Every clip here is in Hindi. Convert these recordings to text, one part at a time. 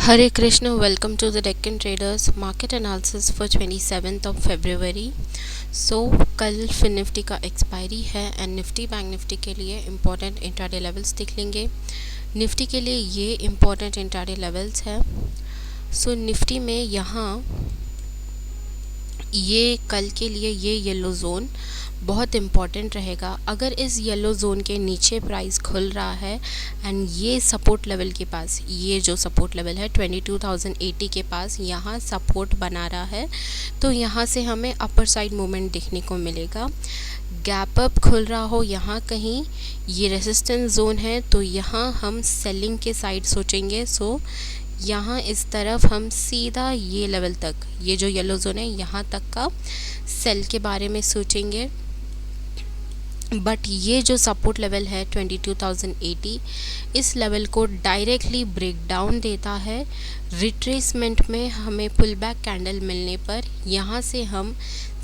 Hare Krishna, welcome to the Deccan Traders market analysis for 27th of February. कल फिर निफ्टी का एक्सपायरी है एंड निफ्टी बैंक निफ्टी के लिए इम्पॉर्टेंट इंट्राडे लेवल्स देख लेंगे। निफ्टी के लिए ये इम्पॉर्टेंट इंट्राडे लेवल्स है। निफ्टी में यहाँ ये कल के लिए ये येलो जोन बहुत इम्पॉर्टेंट रहेगा। अगर इस येलो जोन के नीचे प्राइस खुल रहा है एंड ये सपोर्ट लेवल के पास, ये जो सपोर्ट लेवल है 22,080 के पास यहाँ सपोर्ट बना रहा है, तो यहाँ से हमें अपर साइड मूवमेंट देखने को मिलेगा। गैप अप खुल रहा हो यहाँ कहीं, ये रेजिस्टेंस जोन है, तो यहाँ हम सेलिंग के साइड सोचेंगे। यहाँ इस तरफ हम सीधा ये लेवल तक, ये जो येलो जोन है यहाँ तक का सेल के बारे में सोचेंगे। बट ये जो सपोर्ट लेवल है 22,080, इस लेवल को डायरेक्टली ब्रेक डाउन देता है। रिट्रेसमेंट में हमें पुल बैक कैंडल मिलने पर यहाँ से हम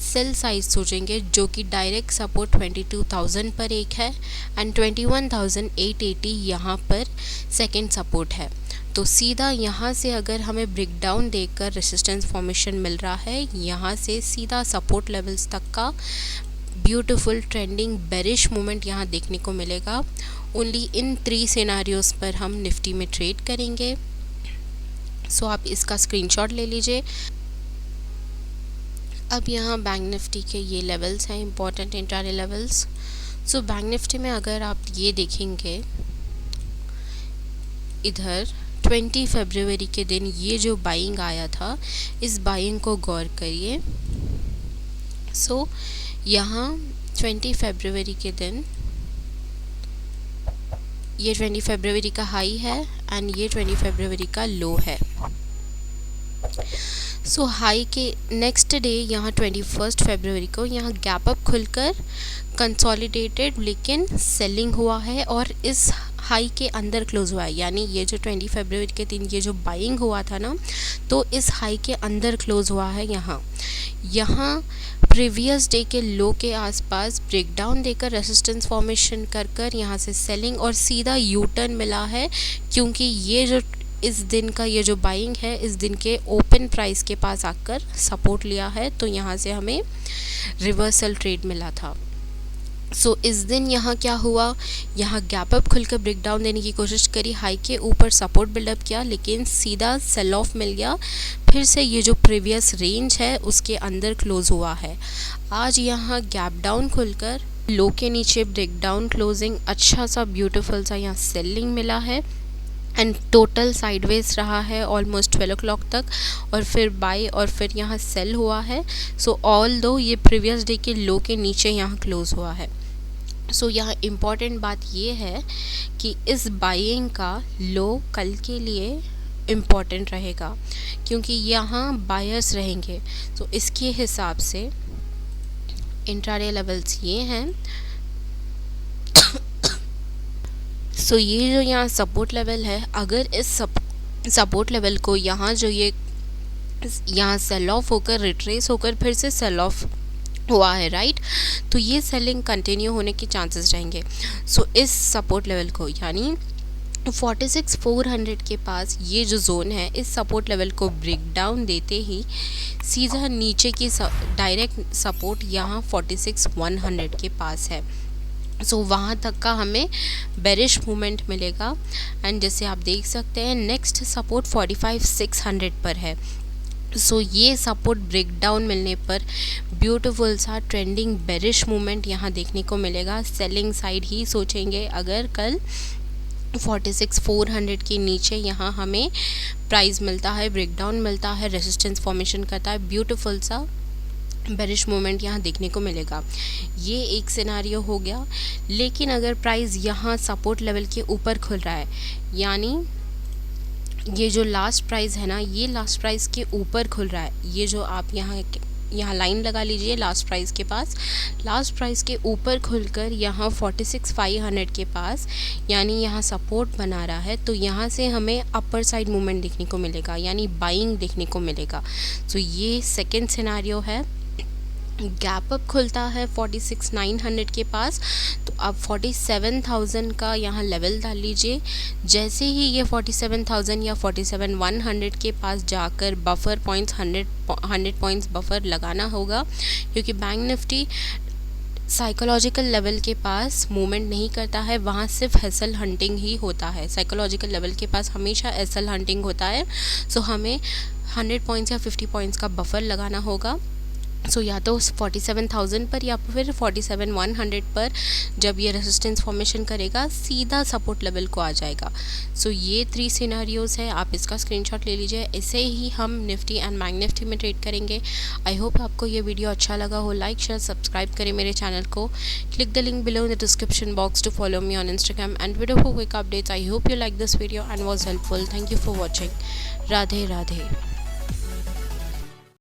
सेल साइज सोचेंगे, जो कि डायरेक्ट सपोर्ट 22,000 पर एक है एंड 21,880 यहाँ पर सेकेंड सपोर्ट है। तो सीधा यहाँ से अगर हमें ब्रेक डाउन देकर रेसिस्टेंस फॉर्मेशन मिल रहा है, यहाँ से सीधा सपोर्ट लेवल्स तक का ब्यूटीफुल ट्रेंडिंग बेरिश मूवमेंट यहाँ देखने को मिलेगा। ओनली इन 3 सिनारियोस पर हम निफ्टी में ट्रेड करेंगे। आप इसका स्क्रीनशॉट ले लीजिए। अब यहाँ बैंक निफ्टी के ये लेवल्स हैं, important intraday levels. Bank Nifty में अगर आप ये देखेंगे, इधर 20 फरवरी के दिन ये जो बाइंग आया था, इस बाइंग को गौर करिए। यहाँ 20 फरवरी के दिन ये 20 फरवरी का हाई है एंड ये 20 फरवरी का लो है। हाई के नेक्स्ट डे यहाँ 21 फरवरी को यहाँ गैप अप खुलकर कंसोलिडेटेड लेकिन सेलिंग हुआ है और इस हाई के अंदर क्लोज हुआ है। यानी ये जो 20 फरवरी के दिन ये जो बाइंग हुआ था ना, तो इस हाई के अंदर क्लोज हुआ है। यहाँ प्रीवियस डे के लो के आसपास ब्रेकडाउन देकर रेसिस्टेंस फॉर्मेशन कर यहाँ से सेलिंग और सीधा यू टर्न मिला है, क्योंकि ये जो इस दिन का ये जो बाइंग है, इस दिन के ओपन प्राइस के पास आकर सपोर्ट लिया है, तो यहाँ से हमें रिवर्सल ट्रेड मिला था। इस दिन यहाँ क्या हुआ, यहाँ गैप अप खुलकर ब्रेक डाउन देने की कोशिश करी, हाई के ऊपर सपोर्ट बिल्डअप किया, लेकिन सीधा सेल ऑफ मिल गया। फिर से ये जो प्रीवियस रेंज है उसके अंदर क्लोज हुआ है। आज यहाँ गैप डाउन खुलकर लो के नीचे ब्रेक डाउन क्लोजिंग, अच्छा सा ब्यूटीफुल सा यहाँ सेलिंग मिला है एंड टोटल साइडवेज रहा है ऑलमोस्ट 12 o'clock तक, और फिर बाय और फिर यहाँ सेल हुआ है। ऑल दो ये प्रीवियस डे के लो के नीचे यहाँ क्लोज हुआ है। यहाँ इम्पॉर्टेंट बात ये है कि इस बाइंग का लो कल के लिए इम्पॉर्टेंट रहेगा, क्योंकि यहाँ बायर्स रहेंगे। इसके हिसाब से इंट्राडे लेवल्स ये हैं। ये जो यहाँ सपोर्ट लेवल है, अगर इस सपोर्ट लेवल को यहाँ जो ये यहाँ सेल ऑफ होकर रिट्रेस होकर फिर से सेल ऑफ हुआ है, राइट, तो ये सेलिंग कंटिन्यू होने के चांसेस रहेंगे। इस सपोर्ट लेवल को यानी 46,400 के पास ये जो जोन है, इस सपोर्ट लेवल को ब्रेक डाउन देते ही सीधा नीचे की डायरेक्ट सपोर्ट यहाँ 46,100 के पास है। वहाँ तक का हमें बेरिश मूवमेंट मिलेगा एंड जैसे आप देख सकते हैं नेक्स्ट सपोर्ट 45,600 पर है। ये सपोर्ट ब्रेक डाउन मिलने पर ब्यूटीफुल सा ट्रेंडिंग बेरिश मूवमेंट यहाँ देखने को मिलेगा। सेलिंग साइड ही सोचेंगे अगर कल 46,400 के नीचे यहाँ हमें प्राइस मिलता है, ब्रेक डाउन मिलता है, रेजिस्टेंस फॉर्मेशन करता है, ब्यूटीफुल सा बेरिश मूवमेंट यहाँ देखने को मिलेगा। ये एक सिनारियो हो गया। लेकिन अगर प्राइस यहाँ सपोर्ट लेवल के ऊपर खुल रहा है, यानी ये जो लास्ट प्राइस है ना, ये लास्ट प्राइस के ऊपर खुल रहा है, ये जो आप यहाँ लाइन लगा लीजिए लास्ट प्राइस के पास, लास्ट प्राइस के ऊपर खुलकर यहाँ 46,500 के पास यानी यहाँ सपोर्ट बना रहा है, तो यहाँ से हमें अपर साइड मूवमेंट देखने को मिलेगा, यानी बाइंग देखने को मिलेगा। ये सेकेंड सिनारियो है। गैप अप खुलता है 46,900 के पास। तो आप 47,000 का यहाँ लेवल डाल लीजिए। जैसे ही ये 47,000 या 47,100 के पास जाकर बफर पॉइंट्स 100 पॉइंट्स बफर लगाना होगा, क्योंकि बैंक निफ्टी साइकोलॉजिकल लेवल के पास मूवमेंट नहीं करता है, वहाँ सिर्फ एसएल हंटिंग ही होता है। साइकोलॉजिकल लेवल के पास हमेशा एसएल हंटिंग होता है। सो हमें 100 पॉइंट्स या 50 पॉइंट्स का बफर लगाना होगा। सो या तो 47,000 पर या फिर 47,100 पर जब ये रेजिस्टेंस फॉर्मेशन करेगा सीधा सपोर्ट लेवल को आ जाएगा। सो ये 3 सिनेरियोज़ है, आप इसका स्क्रीनशॉट ले लीजिए। ऐसे ही हम निफ्टी एंड बैंक निफ्टी में ट्रेड करेंगे। आई होप आपको ये वीडियो अच्छा लगा हो। लाइक शेयर सब्सक्राइब करें मेरे चैनल को। Click the link below in the description box to follow me on Instagram and Twitter for quick updates. I hope you like this video and was helpful. Thank you for watching. Radhe Radhe.